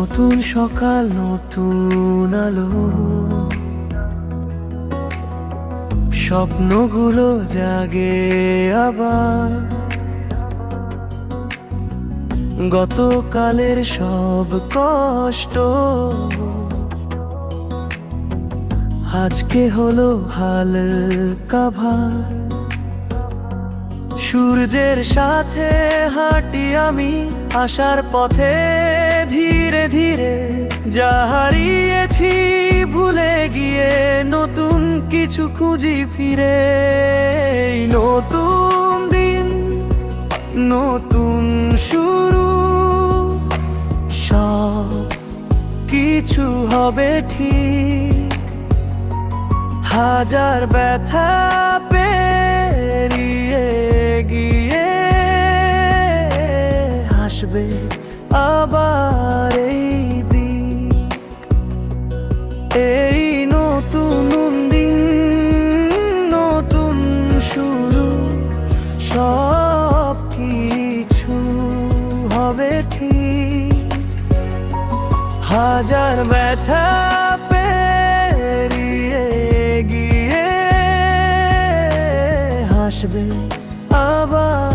নতুন সকাল, নতুন আলো, স্বপ্নগুলো জাগে আবার। গতকালের সব কষ্ট আজকে হলো হালকা ভার। সূর্যের সাথে হাঁটি আমি আসার পথে, ধীরে ধীরে যা হারিয়েছি ভুলে গিয়ে নতুন কিছু খুঁজি ফিরে। এই নতুন দিন, নতুন শুরু, সব কিছু হবে ঠিক। হাজার ব্যথা পেরিয়ে গিয়ে আসবে আবার এই দিক। এই নতুন দিন, নতুন শুরু, সব কিছু হবে ঠিক। হাজার ব্যথা পেরিয়ে গিয়ে আসবে আবার